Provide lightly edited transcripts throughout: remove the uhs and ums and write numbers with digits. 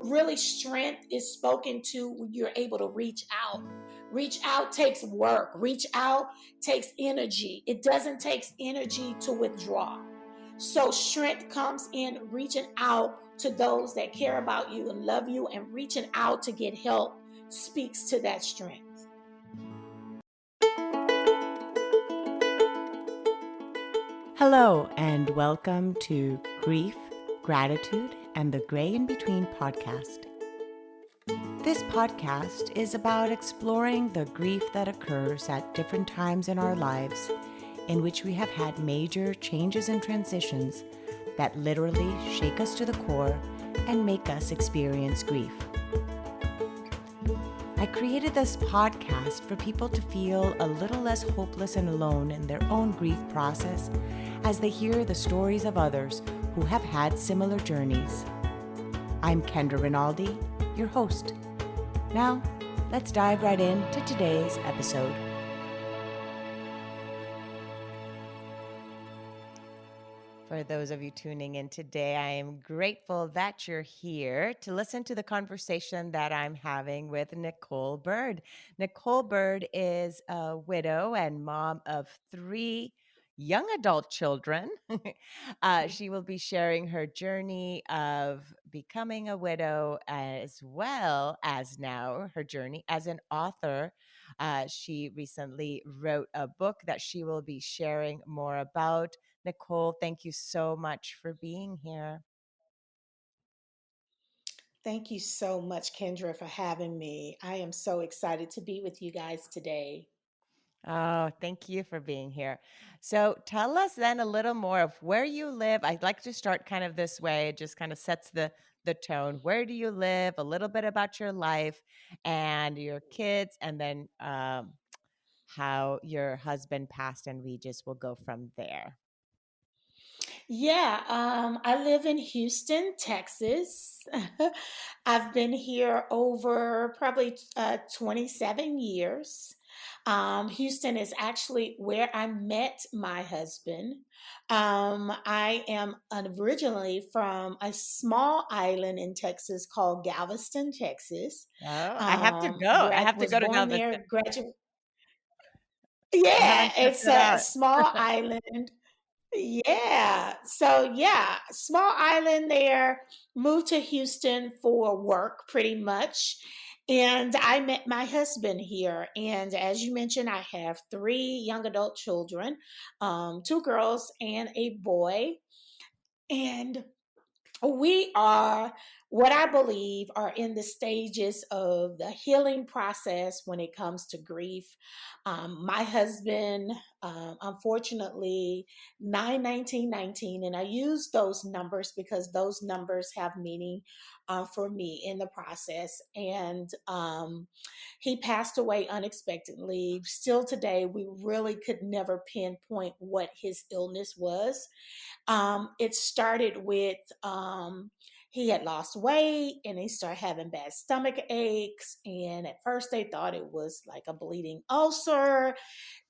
really strength is spoken to when you're able to reach out. Reach out takes work. Reach out takes energy. It doesn't take energy to withdraw. So strength comes in reaching out to those that care about you and love you, and reaching out to get help speaks to that strength. Hello, and welcome to Grief, Gratitude, and the Gray in Between podcast. This podcast is about exploring the grief that occurs at different times in our lives, in which we have had major changes and transitions that literally shake us to the core and make us experience grief. I created this podcast for people to feel a little less hopeless and alone in their own grief process as they hear the stories of others who have had similar journeys. I'm Kendra Rinaldi, your host. Now, let's dive right into today's episode. For those of you tuning in today, I am grateful that you're here to listen to the conversation that I'm having with Nickcole Byrd. Nickcole Byrd is a widow and mom of 3 young adult children. She will be sharing her journey of becoming a widow, as well as now her journey as an author. She recently wrote a book that she will be sharing more about. Nickcole, thank you so much for being here. Thank you so much, Kendra, for having me. I am so excited to be with you guys today. Oh, thank you for being here. So tell us then a little more of where you live. I'd like to start kind of this way. It just kind of sets the tone. Where do you live? A little bit about your life and your kids, and then how your husband passed, and we just will go from there. Yeah, I live in Houston, Texas. I've been here over probably 27 years. Houston is actually where I met my husband. I am originally from a small island in Texas called Galveston, Texas. Oh, I have to go. I have to Was go to born Galveston. there, graduate. I Yeah, haven't checked it's it a out. small island. Yeah. So yeah, small island there. Moved to Houston for work pretty much. And I met my husband here. And as you mentioned, I have 3 young adult children, 2 girls and a boy. And we are what I believe are in the stages of the healing process when it comes to grief. My husband, unfortunately, 9/19/19, and I use those numbers because those numbers have meaning for me in the process. And he passed away unexpectedly. Still today, we really could never pinpoint what his illness was. It started with he had lost weight and he started having bad stomach aches. And at first, they thought it was like a bleeding ulcer.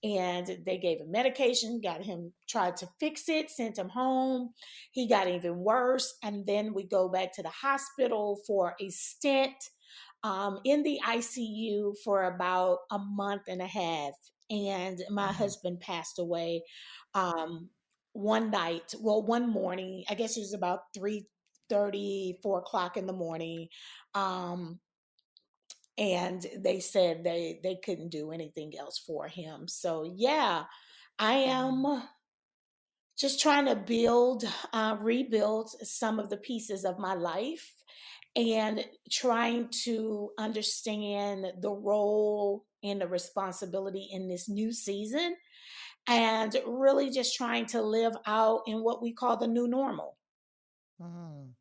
And they gave him medication, got him, tried to fix it, sent him home. He got even worse. And then we go back to the hospital for a stent in the ICU for about a month and a half. And my Mhm. husband passed away um, one night. Well, one morning. I guess it was about 3:30, 4 o'clock in the morning. Um, and they said they couldn't do anything else for him. So yeah, I Mhm. am just trying to rebuild some of the pieces of my life, and trying to understand the role and the responsibility in this new season, and really just trying to live out in what we call the new normal. Mhm.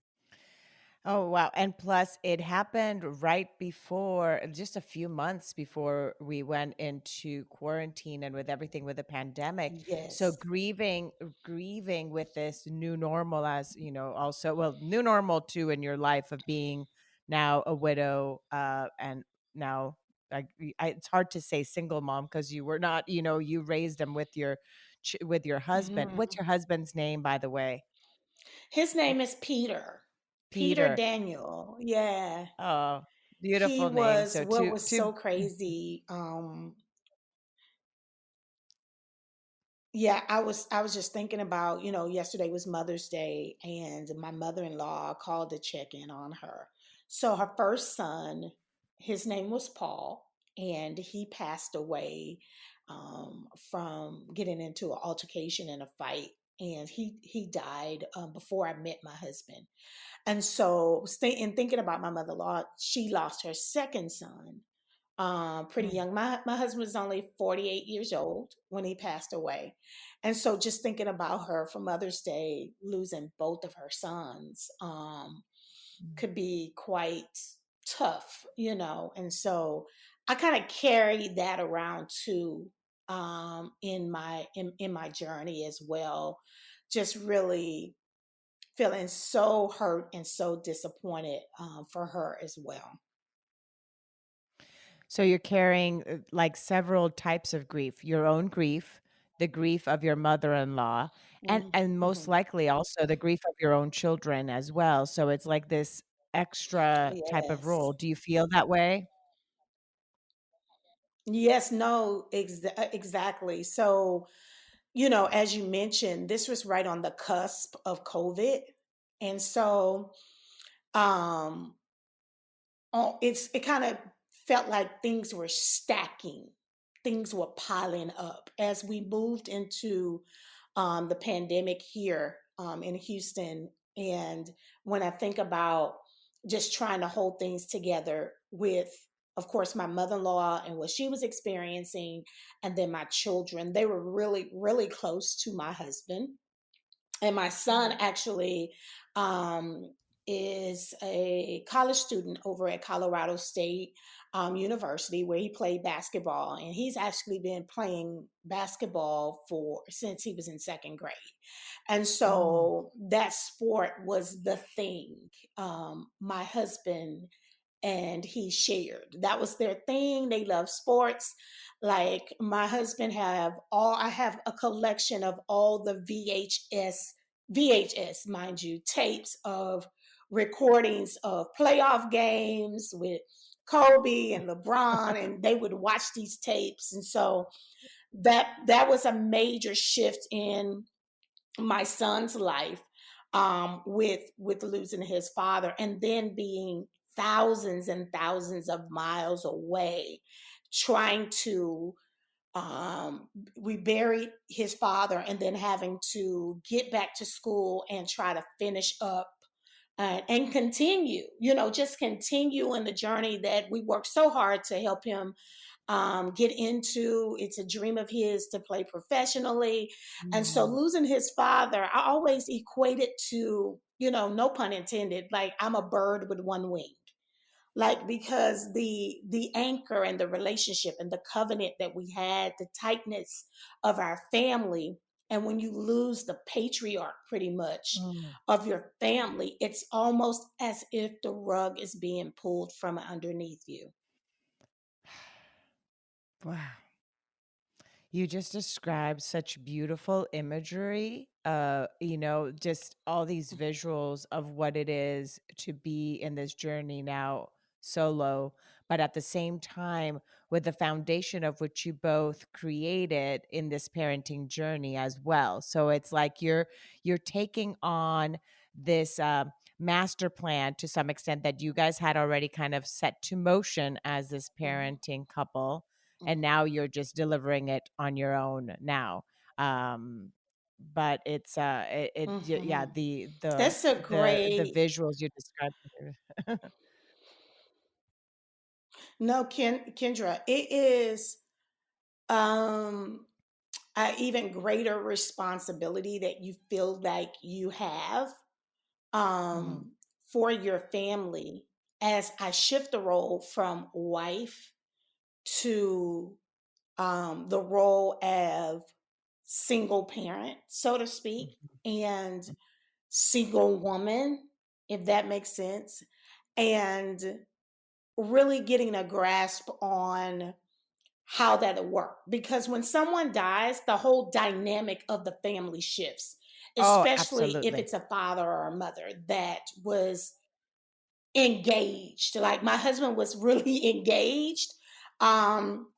Oh, wow. And plus, it happened right before, just a few months before we went into quarantine and with everything with the pandemic. So Yes. grieving with this new normal, as you know, also, well, new normal too in your life of being now a widow, and now it's hard to say single mom because you were not, you raised them with with your husband. What's Mhm. your husband's name, by the way? His name is Peter. Peter Peter. Daniel. Yeah. Oh, He beautiful name. was So what two was two so crazy. Yeah, I was just thinking about, yesterday was Mother's Day and my mother-in-law called to check in on her. So her first son, his name was Paul, and he passed away from getting into an altercation and a fight. And he died before I met my husband. And so, in thinking about my mother-in-law, she lost her second son pretty Mm. young. My husband was only 48 years old when he passed away. And so just thinking about her for Mother's Day, losing both of her sons, could be quite tough. And so I kind of carry that around too, in my journey as well. Just really feeling so hurt and so disappointed for her as well. So you're carrying like several types of grief, your own grief, the grief of your mother-in-law, and most Mm-hmm. likely also the grief of your own children as well. So it's like this extra type of Yes. role. Do you feel that way? Yes, no, exactly. So, as you mentioned, this was right on the cusp of COVID. And so, um, it kind of felt like things were stacking, things were piling up as we moved into the pandemic here in Houston. And when I think about just trying to hold things together with, of course, my mother in law and what she was experiencing, and then my children, they were really, really close to my husband. And my son actually um, is a college student over at Colorado State University, where he played basketball, and he's actually been playing basketball for since he was in second grade. And Mm. so that sport was the thing. My husband and he shared. That was their thing. They love sports. Like my husband I have a collection of all the VHS, mind you, tapes of recordings of playoff games with Kobe and LeBron, and they would watch these tapes. And so that was a major shift in my son's life, with losing his father, and then being thousands and thousands of miles away, trying to we buried his father, and then having to get back to school and try to finish up and continue, just continue in the journey that we worked so hard to help him get into. It's a dream of his to play professionally. And so Mm. losing his father, I always equate it to, no pun intended, like I'm a bird with one wing. Like, because the anchor and the relationship and the covenant that we had, the tightness of our family, and when you lose the patriarch pretty much Mm. of your family, it's almost as if the rug is being pulled from underneath you. Wow. You just described such beautiful imagery, just all these visuals of what it is to be in this journey now solo, but at the same time with the foundation of which you both created in this parenting journey as well. So it's like you're taking on this master plan to some extent that you guys had already kind of set to motion as this Mhm. parenting couple, and Mhm. now you're just delivering it on your own now. um but it's yeah, Mhm. the That's a the great visuals you described. no, Kendra. It is um an even greater responsibility that you feel like you have Mhm. um for your family, as I shift the role from wife to the role of single parent, so to speak, and single woman, if that makes sense, and really getting a grasp on how that'll work. Because when someone dies, the whole dynamic of the family shifts, Oh, especially if absolutely. it's a father or a mother that was engaged. Like my husband was really engaged. Um,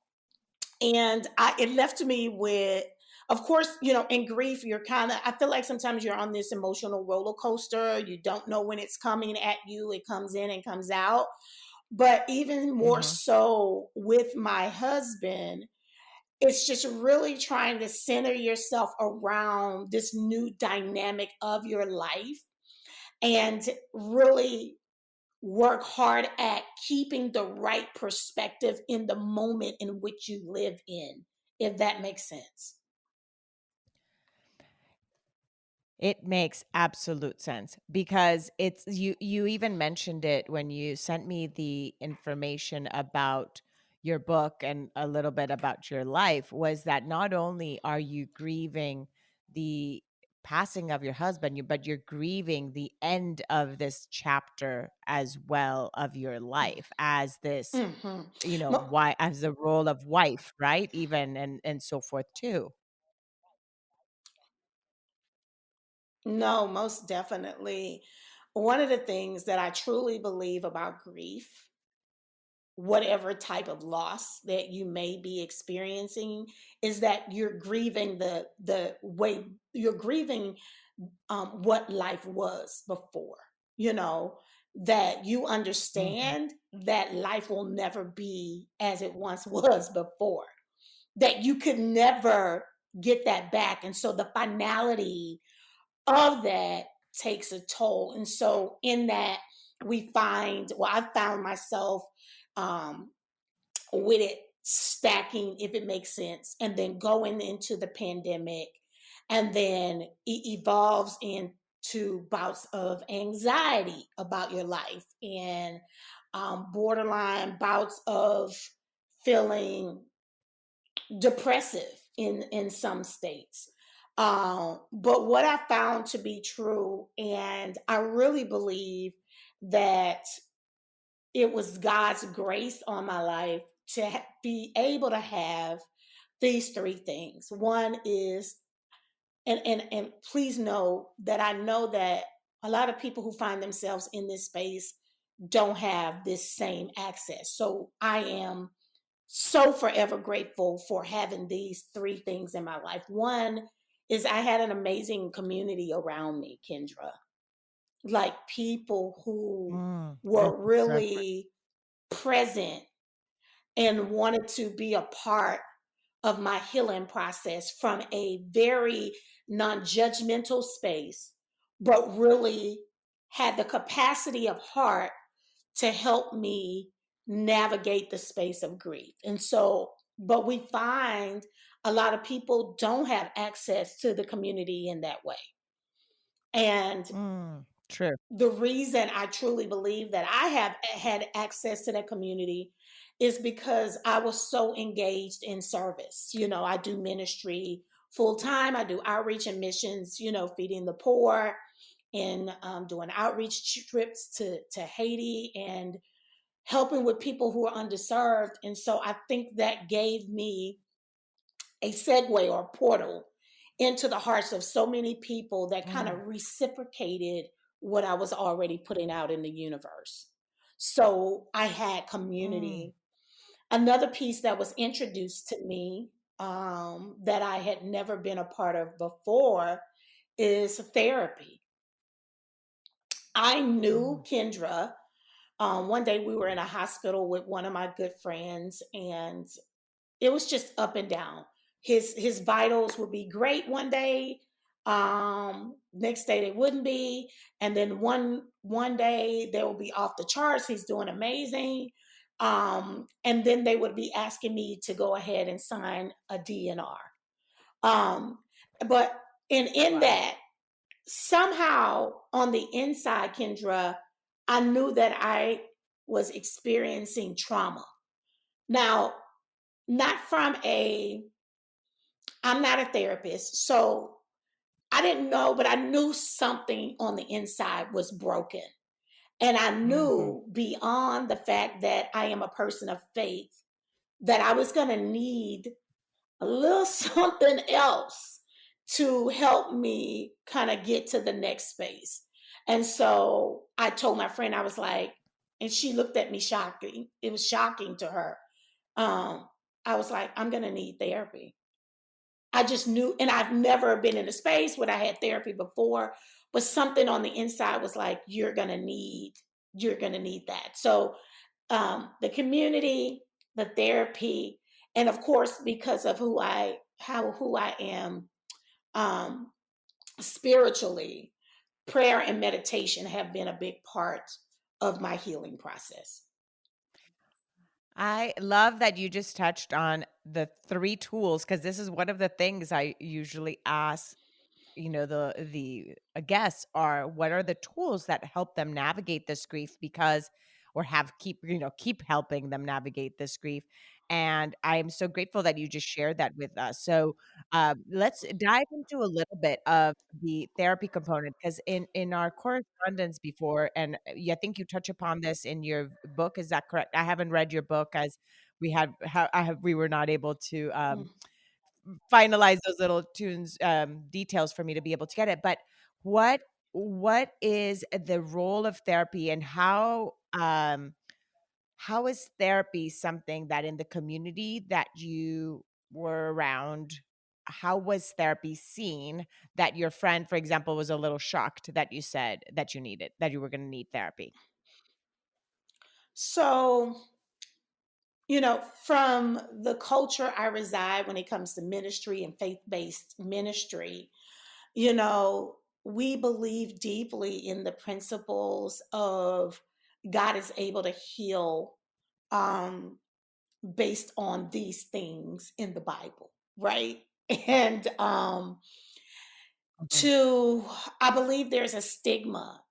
and it left me with, of course, in grief, you're kind of, I feel like sometimes you're on this emotional roller coaster. You don't know when it's coming at you. It comes in and comes out. But even more Mm-hmm. so with my husband, it's just really trying to center yourself around this new dynamic of your life and really work hard at keeping the right perspective in the moment in which you live in, if that makes sense. It makes absolute sense because it's you even mentioned it when you sent me the information about your book and a little bit about your life, was that not only are you grieving the passing of your husband, but you're grieving the end of this chapter as well of your life as this, Mm-hmm. why as the role of wife, right? Even and so forth too. No, most definitely. One of the things that I truly believe about grief, whatever type of loss that you may be experiencing, is that you're grieving the way you're grieving what life was before. You know that you Mhm. understand that life will never be as it once was before. That you could never get that back, and so the finality of that takes a toll. And so in that we find, well, I found myself um, with it stacking, if it makes sense, and then going into the pandemic, and then it evolves into bouts of anxiety about your life and borderline bouts of feeling depressive in some states. But what I found to be true, and I really believe that it was God's grace on my life to be able to have these three things. One is, and please know that I know that a lot of people who find themselves in this space don't have this same access. So I am so forever grateful for having these three things in my life. One is I had an amazing community around me, Kendra, like people who Thank were you, sir. really present and wanted to be a part of my healing process from a very non judgmental space, but really had the capacity of heart to help me navigate the space of grief. And so, but we find a lot of people don't have access to the community in that way. And True. the reason I truly believe that I have had access to that community is because I was so engaged in service. I do ministry full time. I do outreach and missions, feeding the poor and doing outreach trips to Haiti and helping with people who are underserved. And so I think that gave me a segue or a portal into the hearts of so many people that kind Mm, of reciprocated what I was already putting out in the universe. So I had mm, community. Another piece that was introduced to me that I had never been a part of before is therapy. I knew mm, Kendra. One day we were in a hospital with one of my good friends, and it was just up and down. His vitals would be great one day, next day they wouldn't be, and then one day they will be off the charts. He's doing amazing, and then they would be asking me to go ahead and sign a DNR. Um, but in wow. that, somehow on the inside, Kendra, I knew that I was experiencing trauma. Now, not from a, I'm not a therapist, so I didn't know, but I knew something on the inside was broken. And I Mhm, knew beyond the fact that I am a person of faith that I was going to need a little something else to help me kind of get to the next space. And so I told my friend, I was like, And she looked at me shocking. It was shocking to her. Um, I was like, I'm going to need therapy. I just knew, and I've never been in a space where I had therapy before, but something on the inside was like, you're going to need that. So the community, the therapy, and of course, because of who I am um, spiritually, prayer and meditation have been a big part of my healing process. I love that you just touched on the 3 tools, because this is one of the things I usually ask, the guests are, what are the tools that help them navigate this grief, because or have keep helping them navigate this grief. And I am so grateful that you just shared that with us. So let's dive into a little bit of the therapy component, because in our correspondence before, and I think you touch upon this in your book. Is that correct? I haven't read your book, as we were not able to Mm. finalize those little tunes details for me to be able to get it. But what what is the role of therapy, and how is therapy something that in the community that you were around, how was therapy seen, that your friend, for example, was a little shocked that you said that you were going to need therapy? So, from the culture I reside when it comes to ministry and faith based ministry, you know, we believe deeply in the principles of God is able to heal um, based on these things in the Bible, right? And Mhm. to, I believe there's a stigma.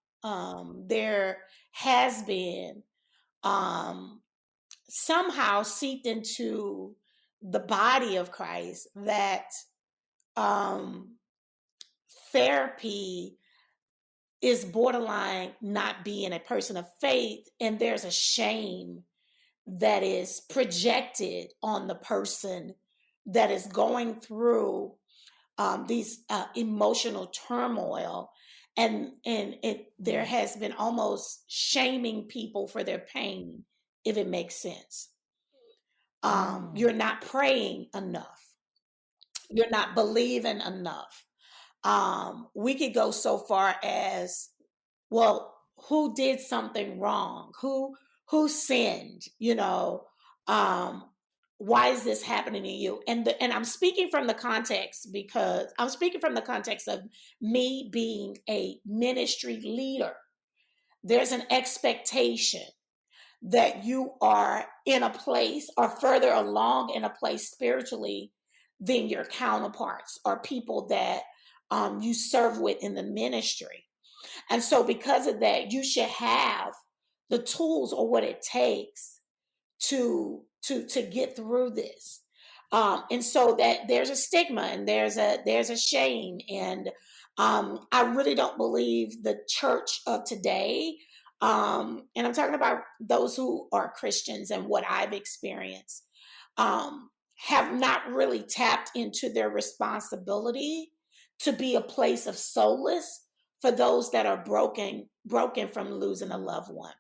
There has been um, somehow seeped into the body of Christ that um, therapy is borderline not being a person of faith, and there's a shame that is projected on the person that is going through these emotional turmoil, and there Mm. has been almost shaming people for their pain, if it makes sense. Mm. You're not praying enough, you're not believing enough. We could go so far as, well, who did something wrong, who sinned, um why is this happening to you? And I'm speaking from the context, because I'm speaking from the context of me being a ministry leader. There's an expectation that you are in a place or further along in a place spiritually than your counterparts or people that you serve with in the ministry. And so, because of that, you should have the tools or what it takes to get through this. And so that there's a stigma and there's a shame, and I really don't believe the church of today. And I'm talking about those who are Christians and what I've experienced. Have not really tapped into their responsibility to be a place of solace for those that are broken from losing a loved one.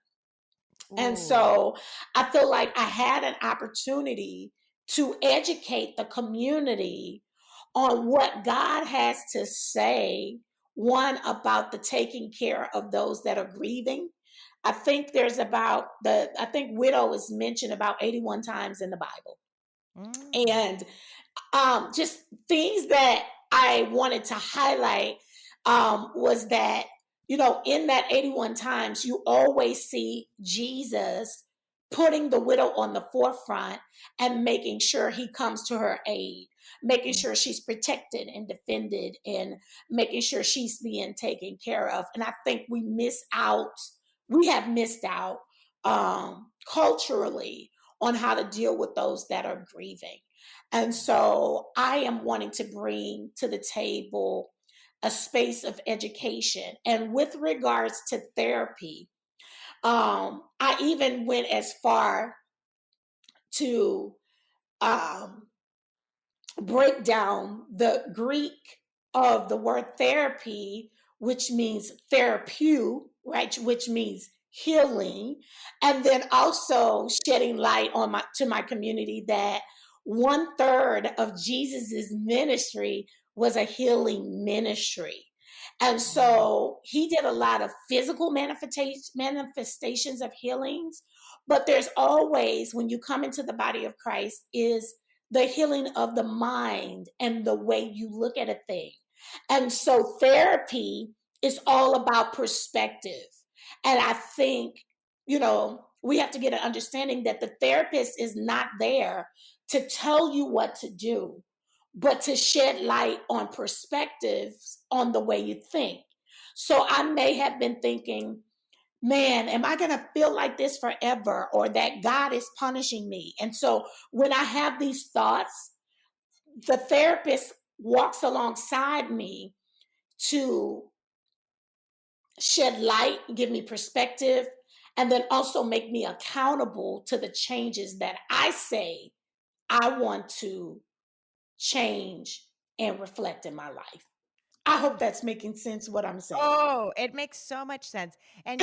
And Ooh. so I feel like I had an opportunity to educate the community on what God has to say, one, about the taking care of those that are grieving. I think widow is mentioned about 81 times in the Bible. Mm. And just things that I wanted to highlight was that, in that 81 times, you always see Jesus putting the widow on the forefront and making sure he comes to her aid, making Mm. sure she's protected and defended, and making sure she's being taken care of. And I think we have missed out culturally on how to deal with those that are grieving. And so I am wanting to bring to the table a space of education. And with regards to therapy, I even went as far to um, break down the Greek of the word therapy, which means therapeu, right? Which means healing, and then also shedding light on my community that 1/3 of Jesus's ministry was a healing ministry. And Mm. so he did a lot of physical manifestations of healings, but there's always, when you come into the body of Christ, is the healing of the mind and the way you look at a thing. And so therapy is all about perspective. And I think, we have to get an understanding that the therapist is not there to tell you what to do, but to shed light on perspectives on the way you think. So I may have been thinking, man, am I going to feel like this forever, or that God is punishing me? And so when I have these thoughts, the therapist walks alongside me to shed light, give me perspective, and then also make me accountable to the changes that I say I want to change and reflect in my life. I hope that's making sense what I'm saying. Oh, it makes so much sense. And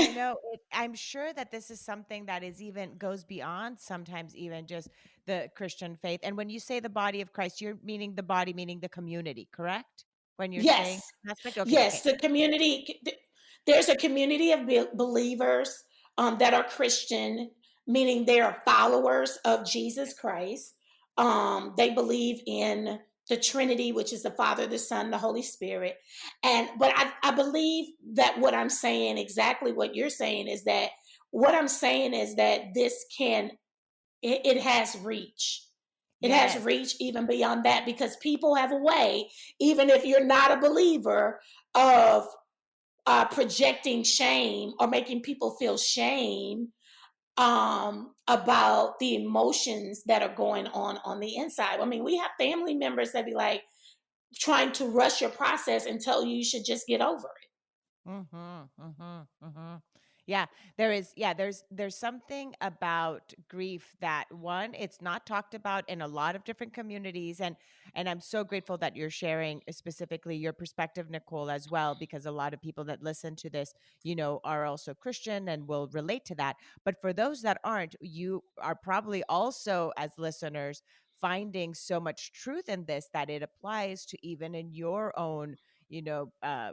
I'm sure that this is something that is even goes beyond sometimes even just the Christian faith. And when you say the body of Christ, you're meaning the body, meaning the community, correct? When you're saying Yes. that aspect? Okay, Yes, okay. the community, there's a community of believers that are Christian, meaning they are followers of Jesus Christ. They believe in the Trinity, which is the Father, the Son, the Holy Spirit. But I believe that what I'm saying, exactly what you're saying, is that what I'm saying is that it has reach. It has Yes. reach even beyond that, because people have a way, even if you're not a believer, of projecting shame or making people feel shame about the emotions that are going on the inside. I mean, we have family members that be like trying to rush your process and tell you should just get over it. Mhm, mhm, mhm. Yeah, there is there's something about grief that one, it's not talked about in a lot of different communities, and I'm so grateful that you're sharing specifically your perspective, Nickole, as well, because a lot of people that listen to this, are also Christian and will relate to that. But for those that aren't, you are probably also as listeners finding so much truth in this that it applies to even in your own, you know, uh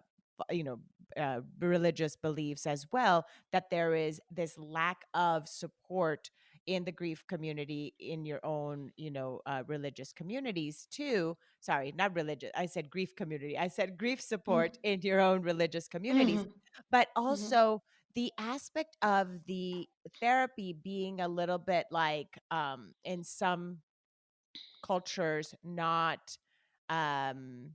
you know religious beliefs as well, that there is this lack of support in the grief community in your own religious communities too. Sorry, not religious, I said grief community, I said grief support in your own religious communities. Mm-hmm. But Mm-hmm. also the aspect of the therapy being a little bit like in some cultures um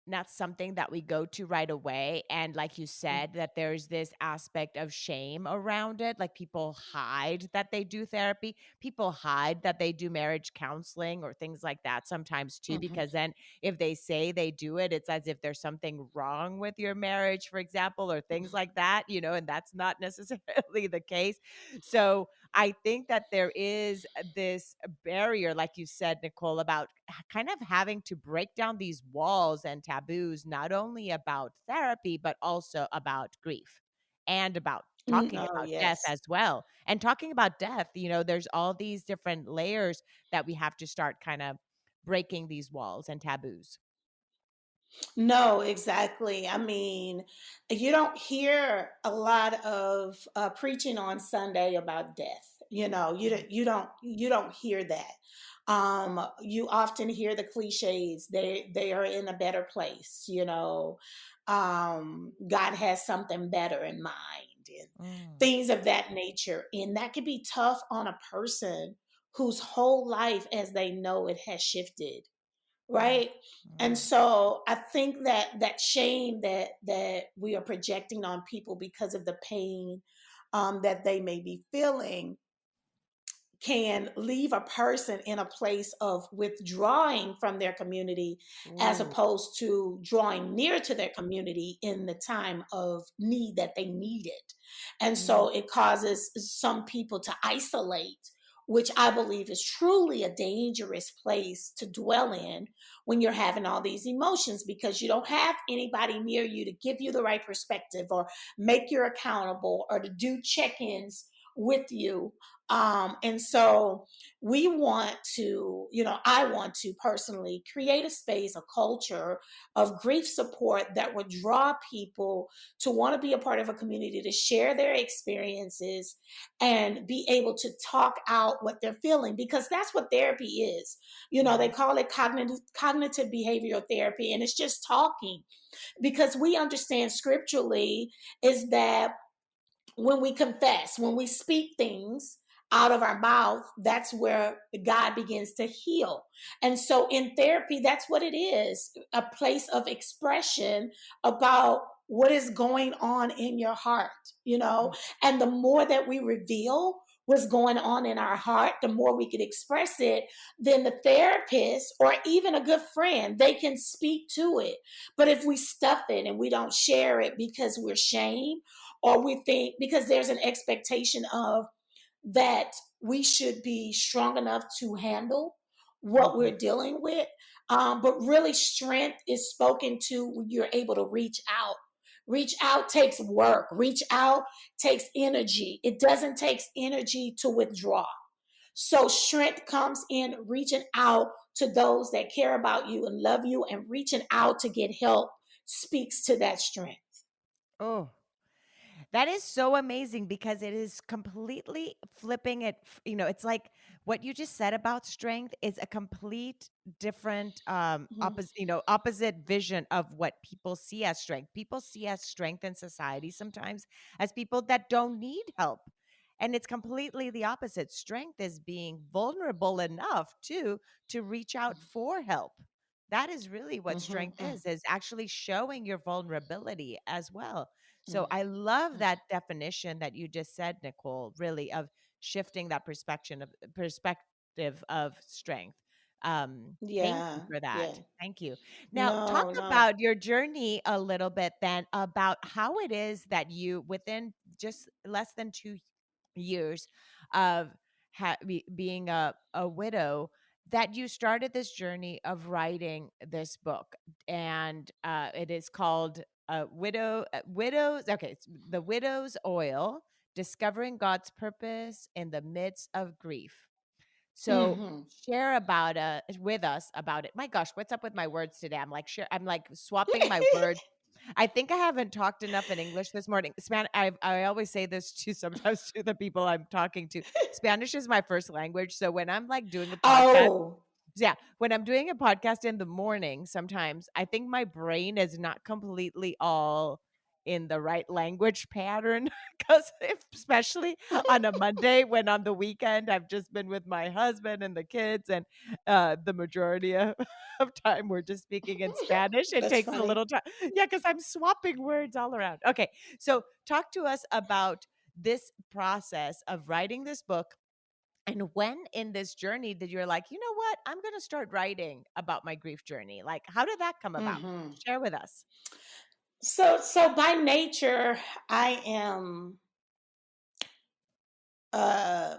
not something that we go to right away. And like you said, that there's this aspect of shame around it. Like people hide that they do therapy, people hide that they do marriage counseling or things like that sometimes too, Mm-hmm. because then if they say they do it, it's as if there's something wrong with your marriage, for example, or things like that, and that's not necessarily the case. So I think that there is this barrier, like you said, Nickole, about kind of having to break down these walls and taboos, not only about therapy, but also about grief and about talking Oh, about death yes. as well. And talking about death, there's all these different layers that we have to start kind of breaking these walls and taboos. No, exactly. I mean, you don't hear a lot of preaching on Sunday about death. You don't hear that. You often hear the cliches. They are in a better place. God has something better in mind, and Mm, things of that nature. And that can be tough on a person whose whole life, as they know it, has shifted, mm, right? And mm, so I think that shame that we are projecting on people because of the pain that they may be feeling can leave a person in a place of withdrawing from their community, as ooh, opposed to drawing near to their community in the time of need that they need it. And mm, so it causes some people to isolate which I believe is truly a dangerous place to dwell in when you're having all these emotions, because you don't have anybody near you to give you the right perspective or make you accountable or to do check-ins with you. And so we want to, I want to personally create a space, a culture of grief support that would draw people to want to be a part of a community, to share their experiences and be able to talk out what they're feeling, because that's what therapy is. They Mhm. call it cognitive behavioral therapy, and it's just talking, because we understand scripturally is that when we confess, when we speak things out of our mouth, that's where God begins to heal. And so in therapy, that's what it is, a place of expression about what is going on in your heart, you know? Mhm. And the more that we reveal what's going on in our heart, the more we can express it, then the therapist or even a good friend, they can speak to it. But if we stuff it and we don't share it because we're ashamed, or we think because there's an expectation of that we should be strong enough to handle what Mhm. we're dealing with. But really, strength is spoken to when you're able to reach out. Reach out takes work. Reach out takes energy. It doesn't take energy to withdraw. So strength comes in reaching out to those that care about you and love you, and reaching out to get help speaks to that strength. Oh, that is so amazing because it is completely flipping it. It's like what you just said about strength is a complete different Mhm. opposite vision of what people see as strength. People see as strength in society sometimes as people that don't need help. And it's completely the opposite. Strength is being vulnerable enough to reach out for help. That is really what Mhm, strength mm, is actually showing your vulnerability as well. So mm, I love mm. that definition that you just said, Nickole, really of shifting that perspective of strength. Thank you Yeah, for yeah. that. Thank you. Now, talk No, no. about your journey a little bit then about how it is that you, within just less than 2 years of being a widow, that you started this journey of writing this book. And it is called widows, okay, it's The Widow's Oil: Discovering God's Purpose in the Midst of Grief. So Mhm. share about with us about it. My gosh, what's up with my words today? I'm like swapping my words. I think I haven't talked enough in English this morning. I always say this to sometimes to the people I'm talking to. Spanish is my first language, so when I'm like doing a podcast, Oh. yeah, when I'm doing a podcast in the morning, sometimes I think my brain is not completely all in the right language pattern because especially on a Monday, when on the weekend I've just been with my husband and the kids, and the majority of time we're just speaking in Spanish. It That's takes a funny. little time. Yeah, because I'm swapping words all around. Okay, so talk to us about this process of writing this book, and when in this journey did you're like, you know what, I'm going to start writing about my grief journey? Like, how did that come about? Mhm. Share with us. So by nature, I am uh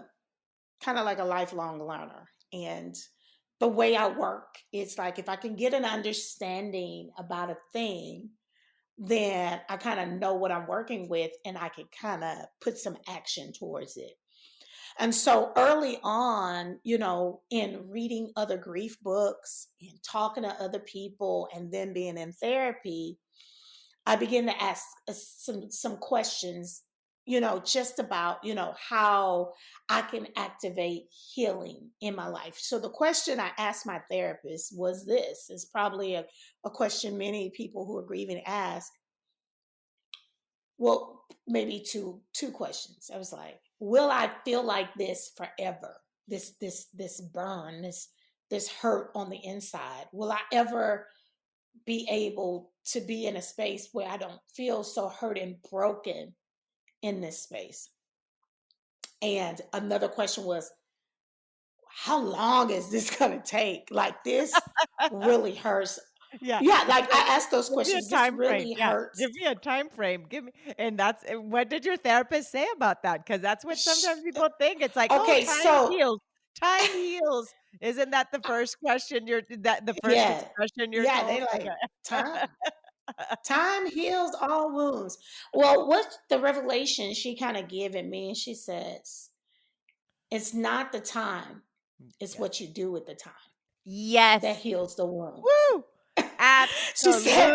kind of like a lifelong learner. And the way I work is like if I can get an understanding about a thing, then I kind of know what I'm working with and I can kind of put some action towards it. And so early on, in reading other grief books and talking to other people and then being in therapy, I began to ask some questions, just about, how I can activate healing in my life. So the question I asked my therapist was this, is probably a question many people who are grieving ask. Well, maybe two questions. I was like, will I feel like this forever? This burn, this hurt on the inside. Will I ever be able to be in a space where I don't feel so hurt and broken in this space? And another question was, how long is this going to take? Like, this really hurts. Yeah. Yeah, It's like like, I asked those give me a questions. This time frame. really Yeah. hurts. Give me a time frame. Give me, and that's, what did your therapist say about that? Because that's what Sh- sometimes people think. It's like, oh, Okay, time so heals. Time heals. Isn't that the first question that the first yeah, expression you're yeah, they told? like Okay. time. Time heals all wounds. Well, what's the revelation she kind of given me? And she says, it's not the time, it's Yes. what you do with the time that Yes. heals the wounds. Woo! She said,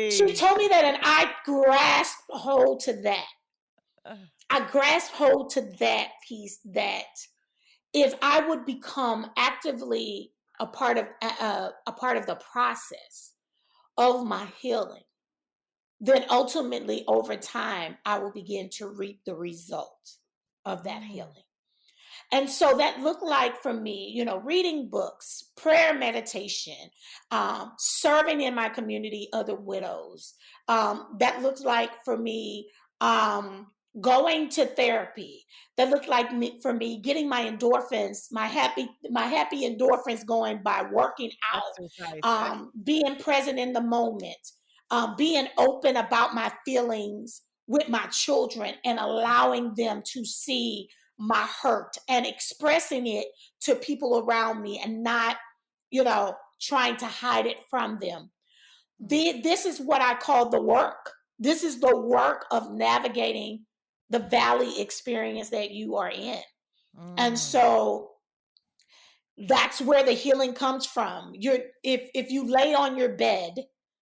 she Absolutely. told me that, and I grasped hold to that. Uh, I grasped hold to that piece that if I would become actively a part of the process of my healing, then ultimately over time I will begin to reap the result of that mm, healing. And so that looked like for me, reading books, prayer, meditation, serving in my community, other widows. That looked like for me, going to therapy. That looked like for me getting my endorphins, my happy endorphins going by working exercise. out, being present in the moment, being open about my feelings with my children and allowing them to see my hurt and expressing it to people around me and not, trying to hide it from them. Mm, This is what I call the work. This is the work of navigating the valley experience that you are in. And mm, so that's where the healing comes from. If you lay on your bed,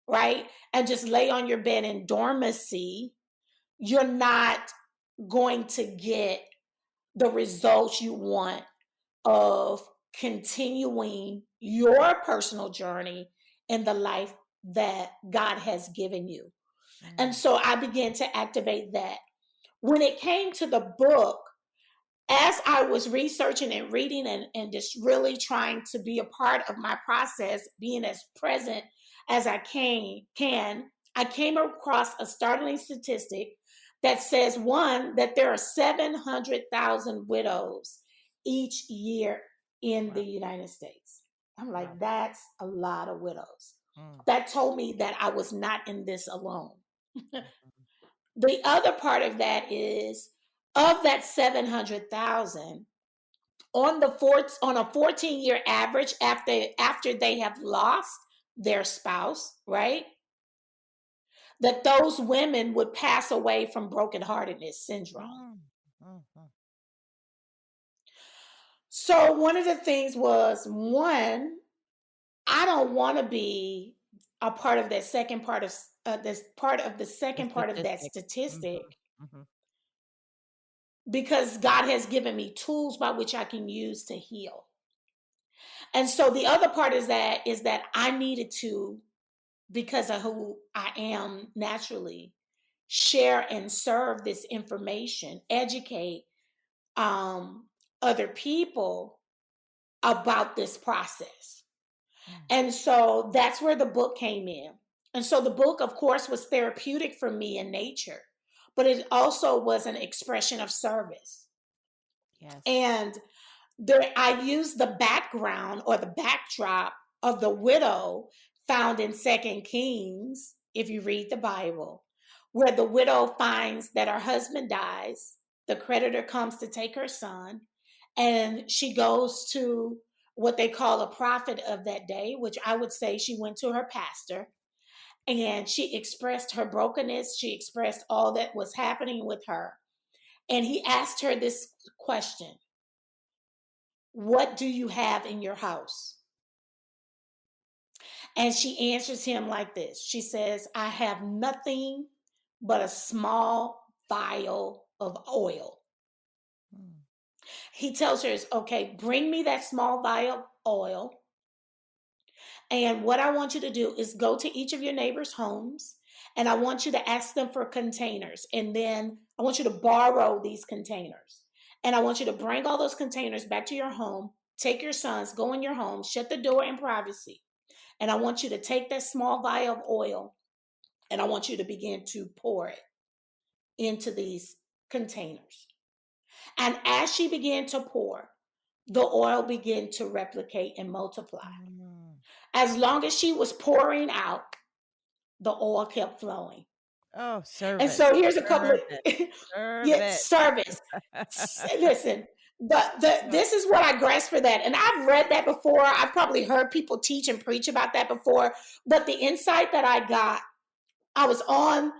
right, and just lay on your bed in dormancy, you're not going to get the results you want of continuing your personal journey in the life that God has given you. And mm. so I began to activate that. When it came to the book, as I was researching and reading and just really trying to be a part of my process, being as present as I came across a startling statistic that says one, that there are 700,000 widows each year in the Wow. United States. I'm Wow. like, that's a lot of widows. Mm, That told me that I was not in this alone. mhm, The other part of that is, of that 700,000, on a 14-year average, after they have lost their spouse, right, that those women would pass away from brokenheartedness syndrome. mm, mm, mm. So one of the things was, one, I don't want to be a part of that second part of this part of the The second part of that statistic. Mhm, statistic, mhm, because God has given me tools by which I can use to heal. And so the other part is that I needed to, because of who I am naturally, share and serve this information, educate um, other people about this process. mm. And so that's where the book came in. And so the book, of course, was therapeutic for me in nature, but it also was an expression of service. Yes. And I use the background or the backdrop of the widow found in Second Kings, if you read the Bible, where the widow finds that her husband dies, the creditor comes to take her son, and she goes to what they call a prophet of that day, which I would say she went to her pastor, and she expressed her brokenness. She expressed all that was happening with her. And he asked her this question: what do you have in your house? And she answers him like this. She says, I have nothing but a small vial of oil. Mm, He tells her, okay, bring me that small vial of oil. And what I want you to do is go to each of your neighbors' homes, and I want you to ask them for containers. And then I want you to borrow these containers. And I want you to bring all those containers back to your home, take your sons, go in your home, shut the door in privacy. And I want you to take that small vial of oil, and I want you to begin to pour it into these containers. And as she began to pour, the oil began to replicate and multiply. mm. As long as she was pouring out, the oil kept flowing. Oh, And service, so here's a couple of service, yeah, service. service. Listen, this is what I grasp for that. And I've read that before. I've probably heard people teach and preach about that before. But the insight that I got, I was on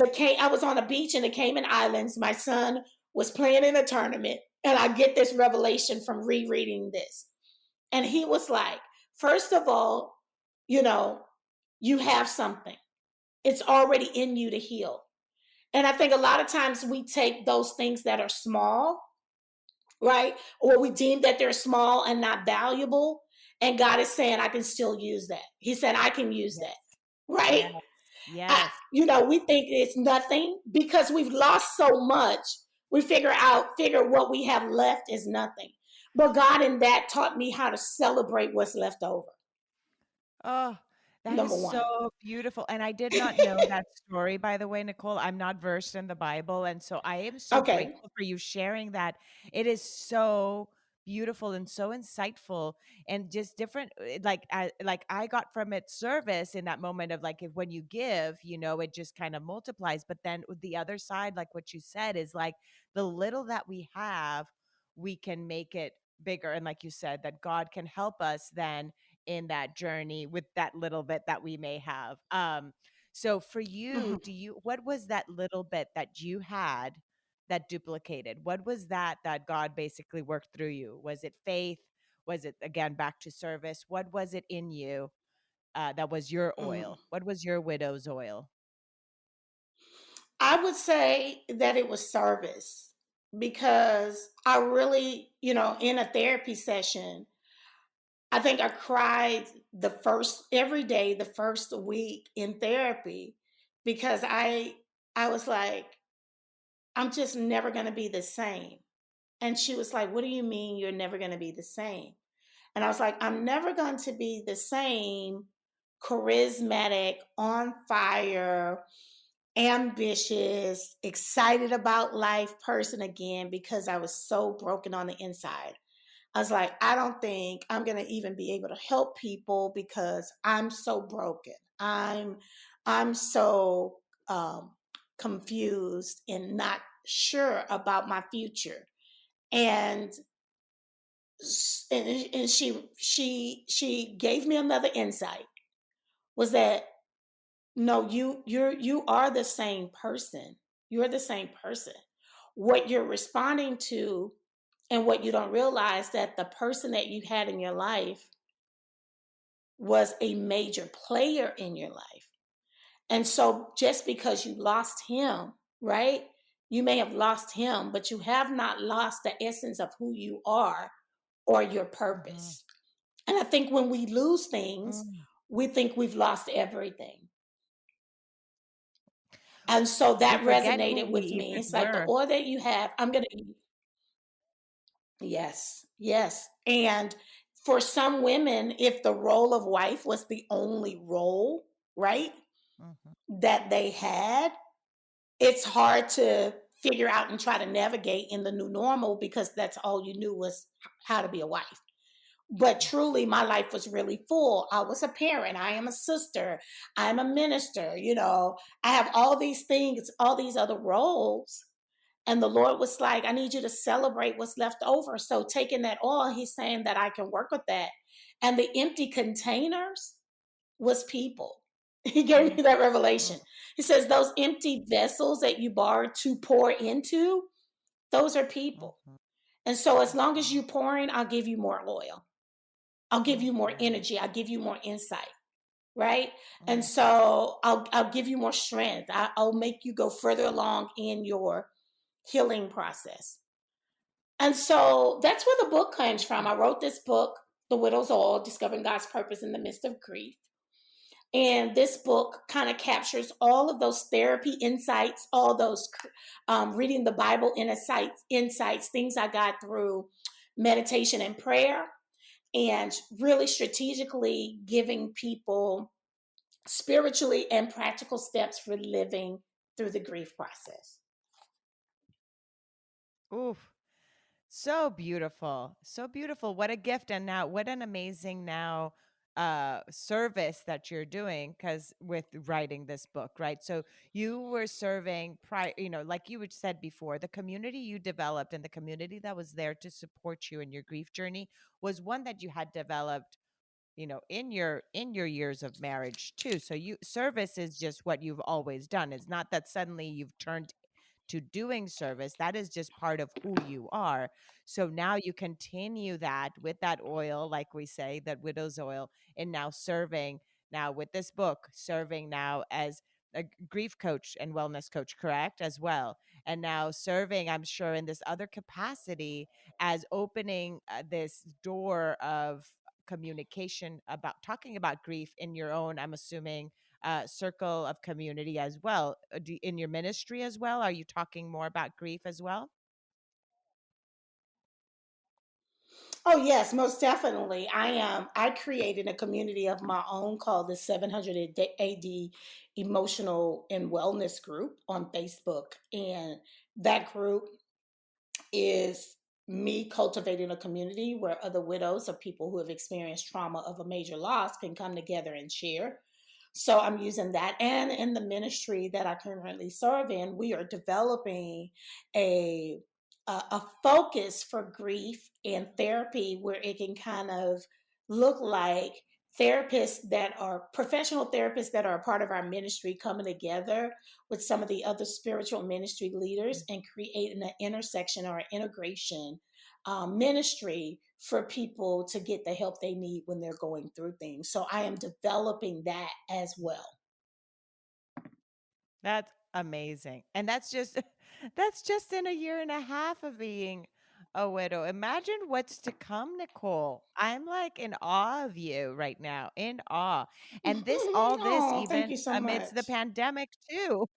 I was on a beach in the Cayman Islands. My son was playing in a tournament, and I get this revelation from rereading this. And he was like, first of all, you know, you have something. It's already in you to heal. And I think a lot of times we take those things that are small, right? Or we deem that they're small and not valuable. And God is saying, I can still use that. He said, I can use Yes, that, right? yes, yes. We think it's nothing because we've lost so much. We figure what we have left is nothing. But God in that taught me how to celebrate what's left over. Oh, that is Number so one. beautiful, and I did not know that story, by the way, Nickole. I'm not versed in the Bible, and so I am so Okay. grateful for you sharing that. It is so beautiful and so insightful and just different, like I got from it service in that moment of like if when you give, it just kind of multiplies, but then with the other side, like what you said, is like the little that we have, we can make it bigger, and like you said, that God can help us then in that journey with that little bit that we may have. So for you, Mhm. what was that little bit that you had that duplicated? What was that God basically worked through you? Was it faith? Was it again back to service? What was it in you that was your Mhm. oil? What was your widow's oil? I would say that it was service because I really, in a therapy session, I think I cried every day, the first week in therapy because I was like, I'm just never going to be the same. And she was like, what do you mean you're never going to be the same? And I was like, I'm never going to be the same charismatic, on fire, ambitious, excited about life person again because I was so broken on the inside. I was like, I don't think I'm going to even be able to help people because I'm so broken. I'm so confused and not sure about my future. And and she gave me another insight was that no, you are the same person. You're the same person. What you're responding to and what you don't realize that the person that you had in your life was a major player in your life. And so just because you lost him, right? You may have lost him, but you have not lost the essence of who you are or your Mm-hmm. purpose. And I think when we lose things, Mm. we think we've lost everything. And so We that forget who resonated we with me. even It's like the were. oil that you have, I'm going to, yes, yes. And for some women, if the role of wife was the only role, right, Mm-hmm. that they had, it's hard to figure out and try to navigate in the new normal because that's all you knew was how to be a wife. But truly, my life was really full. I was a parent. I am a sister. I'm a minister. I have all these things, all these other roles. And the Lord was like, I need you to celebrate what's left over. So, taking that oil, He's saying that I can work with that. And the empty containers was people. He gave me that revelation. He says, those empty vessels that you borrowed to pour into, those are people. Mm-hmm. And so, as long as Mm-hmm. you're pouring, I'll give you more oil. I'll give you more Mm-hmm. energy. I'll give you more insight, right? And Mm-hmm. so I'll give you more strength. I'll make you go further along in your healing process. And so that's where the book comes from. I wrote this book, The Widow's Oil, Discovering God's Purpose in the Midst of Grief. And this book kind of captures all of those therapy insights, all those reading the Bible insights, things I got through meditation and prayer, and really strategically giving people spiritually and practical steps for living through the grief process. Oof. So beautiful. So beautiful. What a gift. And now, what an amazing now service that you're doing, because with writing this book, right? So you were serving prior, like you had said before, the community you developed and the community that was there to support you in your grief journey was one that you had developed, in your years of marriage too. So you service is just what you've always done. It's not that suddenly you've turned to doing service. That is just part of who you are. So now you continue that with that oil, like we say, that widow's oil, and now serving, now with this book, serving now as a grief coach and wellness coach, correct, as well. And now serving, I'm sure, in this other capacity as opening this door of communication about talking about grief in your own, I'm assuming, circle of community as well. In your ministry as well, are you talking more about grief as well? Oh yes, most definitely. I created a community of my own called the 700 AD Emotional and Wellness Group on Facebook, and that group is me cultivating a community where other widows or people who have experienced trauma of a major loss can come together and share. So I'm using that. And in the ministry that I currently serve in, we are developing a a focus for grief and therapy where it can kind of look like therapists that are professional therapists that are a part of our ministry coming together with some of the other spiritual ministry leaders and creating an intersection or an integration ministry for people to get the help they need when they're going through things. So I am developing that as well. That's amazing. And that's just that's just in a year and a half of being a widow. Imagine what's to come, Nickole. I'm like in awe of you right now, in awe. And this all this Oh, thank even you so amidst the much. pandemic too.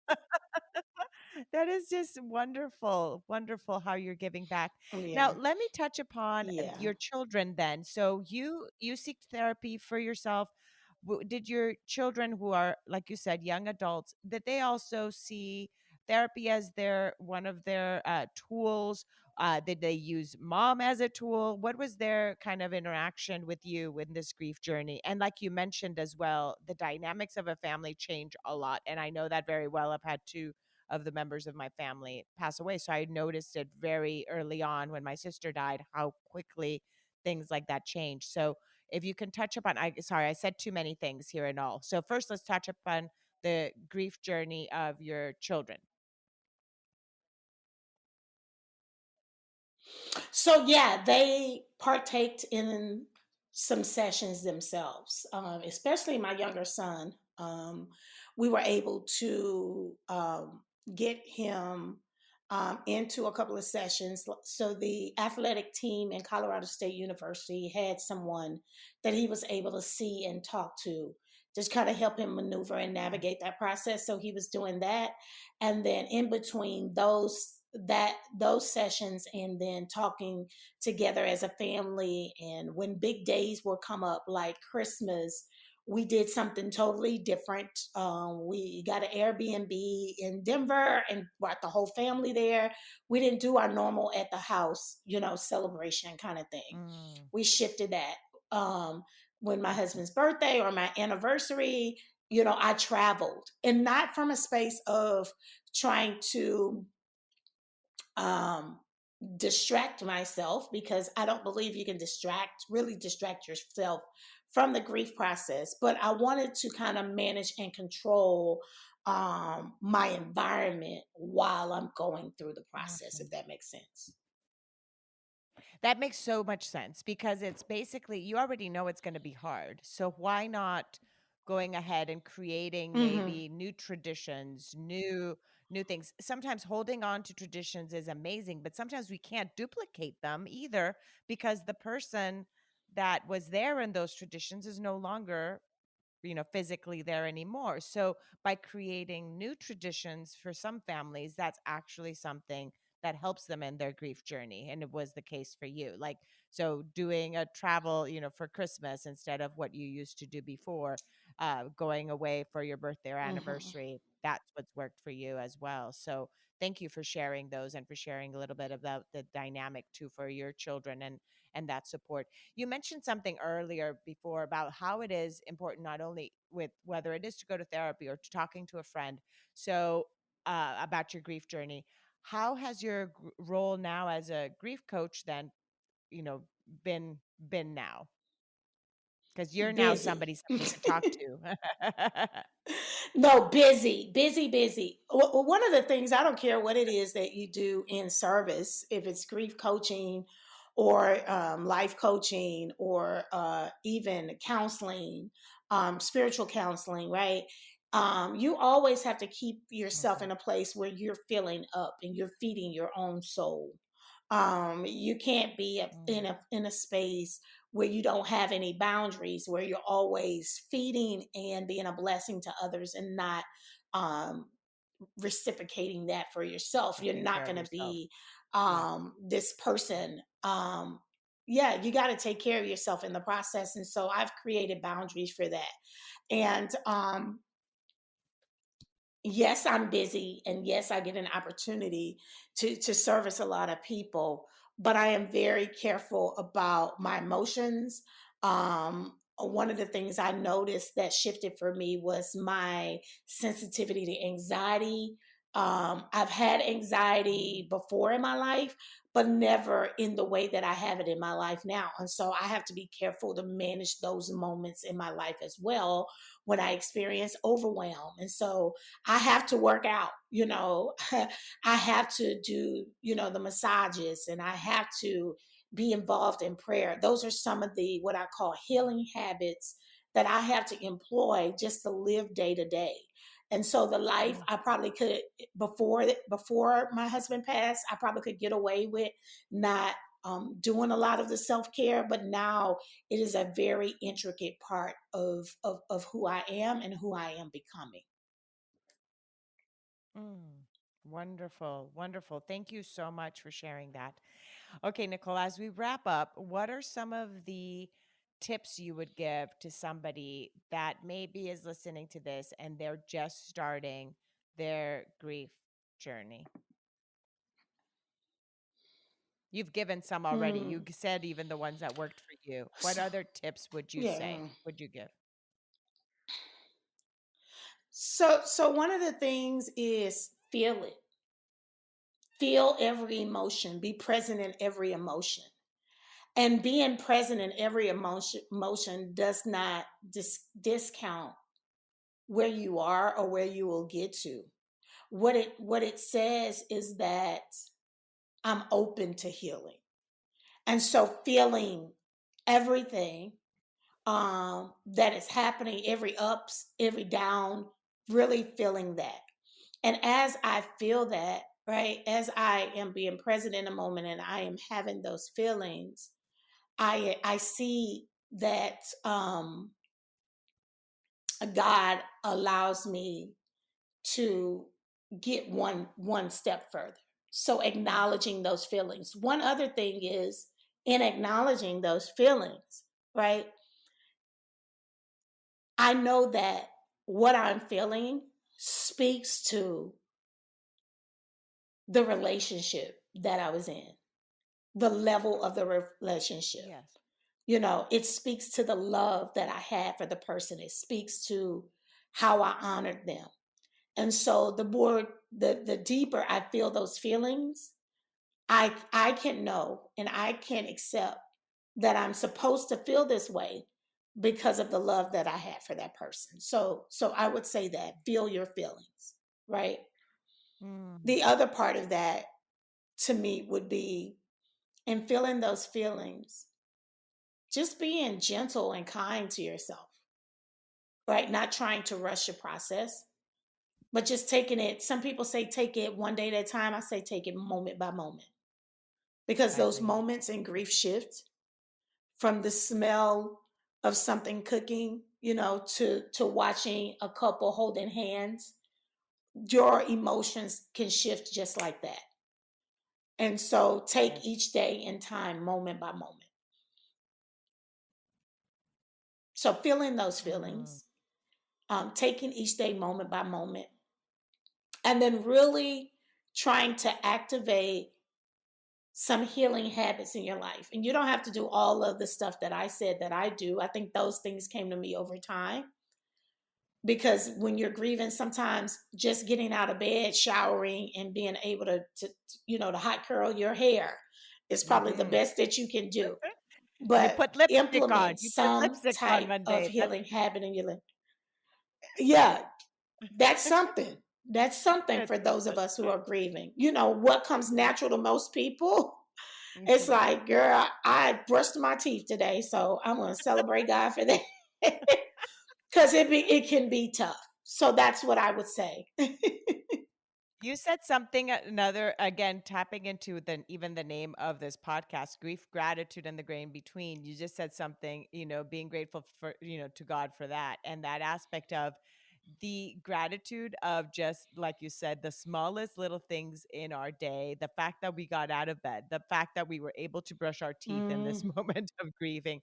That is just wonderful, wonderful how you're giving back. Now, Yeah, let me touch upon yeah. your children then. So you seek therapy for yourself. Did your children, who are, like you said, young adults, did they also see therapy as their one of their tools? Did they use mom as a tool? What was their kind of interaction with you in this grief journey? And like you mentioned as well, the dynamics of a family change a lot. And I know that very well. I've had two of the members of my family pass away. So I noticed it very early on when my sister died, how quickly things like that change. So if you can touch upon, sorry, I said too many things here and all. So first, let's touch upon the grief journey of your children. So yeah, they partaked in some sessions themselves, especially my younger son. We were able to get him into a couple of sessions. So the athletic team in Colorado State University had someone that he was able to see and talk to, just kind of help him maneuver and navigate that process. So he was doing that, and then in between those sessions and then talking together as a family, and when big days will come up like Christmas, we did something totally different. We got an Airbnb in Denver and brought the whole family there. We didn't do our normal at the house, celebration kind of thing. Mm, We shifted that. When my husband's birthday or my anniversary, I traveled, and not from a space of trying to um, distract myself, because I don't believe you can really distract yourself from the grief process. But I wanted to kind of manage and control my environment while I'm going through the process, if awesome. that makes sense. That makes so much sense because it's basically you already know it's going to be hard. So why not going ahead and creating Hmm. maybe new traditions, new things. Sometimes holding on to traditions is amazing, but sometimes we can't duplicate them either because the person that was there in those traditions is no longer, physically there anymore. So by creating new traditions for some families, that's actually something that helps them in their grief journey. And it was the case for you. Like, so doing a travel, for Christmas instead of what you used to do before, going away for your birthday or Hmm. anniversary, that's what's worked for you as well. So thank you for sharing those and for sharing a little bit about the dynamic too for your children and that support. You mentioned something earlier before about how it is important not only with whether it is to go to therapy or to talking to a friend. So about your grief journey, how has your role now as a grief coach then, you know, been been now? Because you're now Busy. somebody to talk to. No, busy, busy, busy. One of the things, I don't care what it is that you do in service, if it's grief coaching or life coaching or even counseling, spiritual counseling, right? You always have to keep yourself Mhm. in a place where you're filling up and you're feeding your own soul. You can't be Mm, in a space where you don't have any boundaries, where you're always feeding and being a blessing to others and not um, reciprocating that for yourself. You're taking not care of going to yourself. be Yeah. this person. Yeah, you got to take care of yourself in the process. And so I've created boundaries for that. And yes, I'm busy, and yes, I get an opportunity to service a lot of people, but I am very careful about my emotions. One of the things I noticed that shifted for me was my sensitivity to anxiety. I've had Mm, anxiety before in my life, but never in the way that I have it in my life now. And so I have to be careful to manage those moments in my life as well when I experience overwhelm. And so I have to work out, I have to do, the massages, and I have to be involved in prayer. Those are some of the what I call healing habits that I have to employ just to live day to day. And so the life mm, I probably could before my husband passed, I probably could get away with not doing a lot of the self care, but now it is a very intricate part of who I am and who I am becoming. mm. Wonderful, wonderful. Thank you so much for sharing that. Okay, Nicole, as we wrap up, what are some of the tips you would give to somebody that maybe is listening to this and they're just starting their grief journey? You've given some already. You Hmm. said even the ones that worked for you. What So, other tips would you say? yeah. Would you give? So one of the things is feel it. Feel every emotion. Be present in every emotion. And being present in every emotion does not discount where you are or where you will get to. What it says is that I'm open to healing. And so feeling everything that is happening, every ups, every down, really feeling that. And as I feel that, right, as I am being present in a moment and I am having those feelings, I see that God allows me to get one step further. So acknowledging those feelings. One other thing is in acknowledging those feelings, right? I know that what I'm feeling speaks to the relationship that I was in, the level of the relationship. Yes. It speaks to the love that I had for the person. It speaks to how I honored them. And so the deeper I feel those feelings, I can know and I can accept that I'm supposed to feel this way because of the love that I had for that person. So I would say that feel your feelings, right? Mm, The other part of that to me would be in feeling those feelings, just being gentle and kind to yourself, right? Not trying to rush your process, but just taking it. Some people say take it one day at a time. I say take it moment by moment because I those agree. moments in grief shift from the smell of something cooking, to watching a couple holding hands. Your emotions can shift just like that. And so take Yes. each day in time, moment by moment. So feeling those Mm, feelings, taking each day moment by moment, and then really trying to activate some healing habits in your life. And you don't have to do all of the stuff that I said that I do. I think those things came to me over time, because when you're grieving, sometimes just getting out of bed, showering, and being able to hot curl your hair is probably the Mm-hmm. best that you can do. You But put lipstick on. implement You put some lipstick on type of Monday. That's healing habit in your life. Yeah, that's something. That's something good. for those of That's us who good. are grieving. What comes natural to most people? It's Mm-hmm. like, girl, I brushed my teeth today, so I'm going to celebrate God for that. Because it can be tough. So that's what I would say. You said something another again tapping into even the name of this podcast, grief, gratitude, and the gray in between. You just said something, being grateful for to God for that, and that aspect of the gratitude of, just like you said, the smallest little things in our day, the fact that we got out of bed, the fact that we were able to brush our teeth in this Mm, moment of grieving,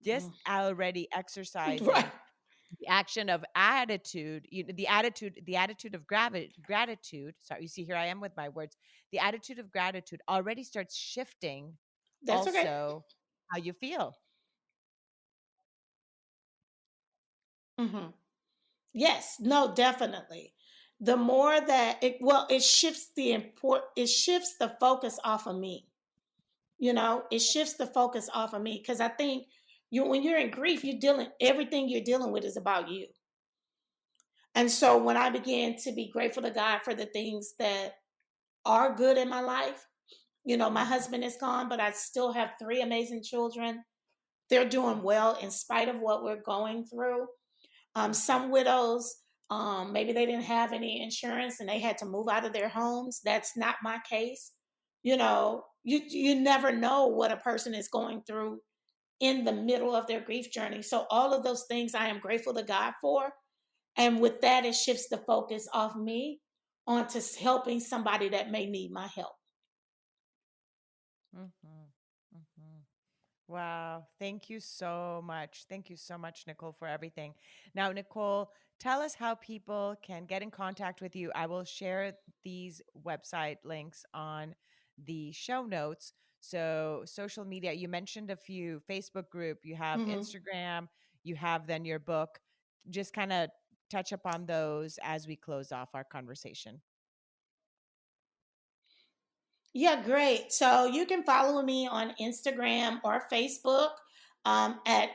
just mm. already Right. exercising the action of attitude, the attitude of gratitude. Sorry, you see, here I am with my words. The attitude of gratitude already starts shifting That's okay. also how you feel. Hmm. Yes. No, definitely. The more that it shifts it shifts the focus off of me. It shifts the focus off of me, because I think when you're in grief, everything you're dealing with is about you. And so when I began to be grateful to God for the things that are good in my life, my Mhm. husband is gone, but I still have three amazing children. They're doing well in spite of what we're going through. Mhm. Some widows, maybe they didn't have any insurance and they had to move out of their homes. That's not my case. You never know what a person is going through in the middle of their grief journey. So all of those things I am grateful to God for. And with that, it shifts the focus off me onto helping somebody that may need my help. Mhm. Mhm. Wow. Thank you so much. Thank you so much, Nickcole, for everything. Now, Nickcole, tell us how people can get in contact with you. I will share these website links on the show notes. So, social media, you mentioned a few: Facebook group, you have Hmm. Instagram, you have then your book. Just kind of touch upon those as we close off our conversation. Yeah, great. So you can follow me on Instagram or Facebook, at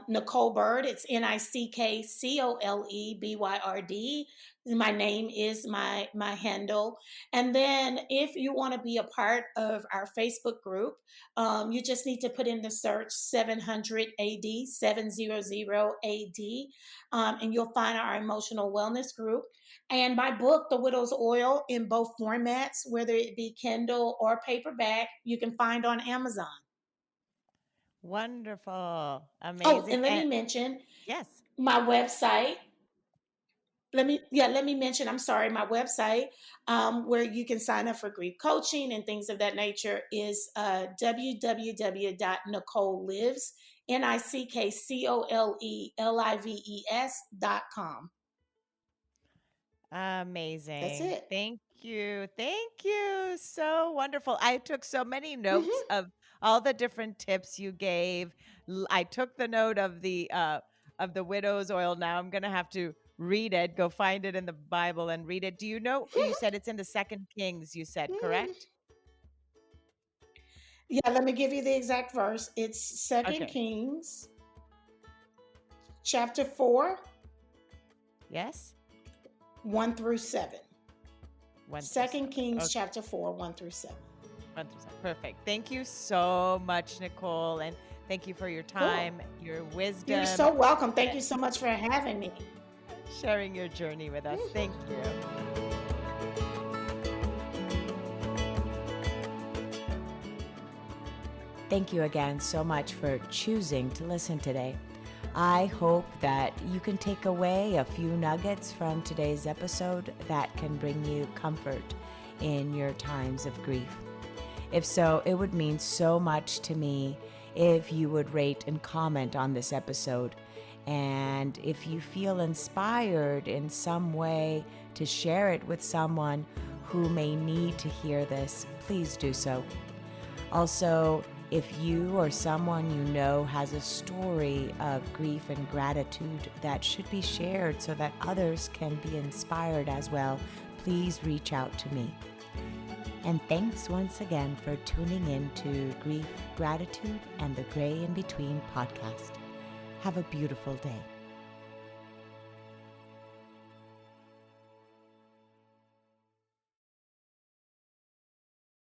Nickcole Byrd. It's NickColeByrd. My name is my handle. And then if you want to be a part of our Facebook group, you just need to put in the search 700 AD, 700 AD, and you'll find our emotional wellness group. And my book, The Widow's Oil, in both formats, whether it be Kindle or paperback, you can find on Amazon. Wonderful. Oh, Amazing. and let me And mention yes. my website. Let me mention, I'm sorry, my website, where you can sign up for grief coaching and things of that nature, is www.niccolelives, NickColeLives.com. That's Amazing. it. Thank you. Thank you. So wonderful. I took so many notes Hmm. of all the different tips you gave. I took the note of the widow's oil. Now I'm going to have to read it, go find it in the Bible and read it. Do you know, you said it's in the Second Kings, you said, correct? Yeah, let me give you the exact verse. It's Second Okay. Kings chapter 4, Yes? 1 through 7. 1 through Second 7. Kings Okay. chapter 4, 1 through 7. 1 through 7. Perfect. Thank you so much, Nickcole. And thank you for your Cool. time, your You're wisdom, so welcome. Thank you so much for having me. sharing your journey with us. Thank you. Thank you again so much for choosing to listen today. I hope that you can take away a few nuggets from today's episode that can bring you comfort in your times of grief. If so, it would mean so much to me if you would rate and comment on this episode. And if you feel inspired in some way to share it with someone who may need to hear this, please do so. Also, if you or someone you know has a story of grief and gratitude that should be shared so that others can be inspired as well, please reach out to me. And thanks once again for tuning in to Grief, Gratitude, and the Gray in Between podcast. Have a beautiful day.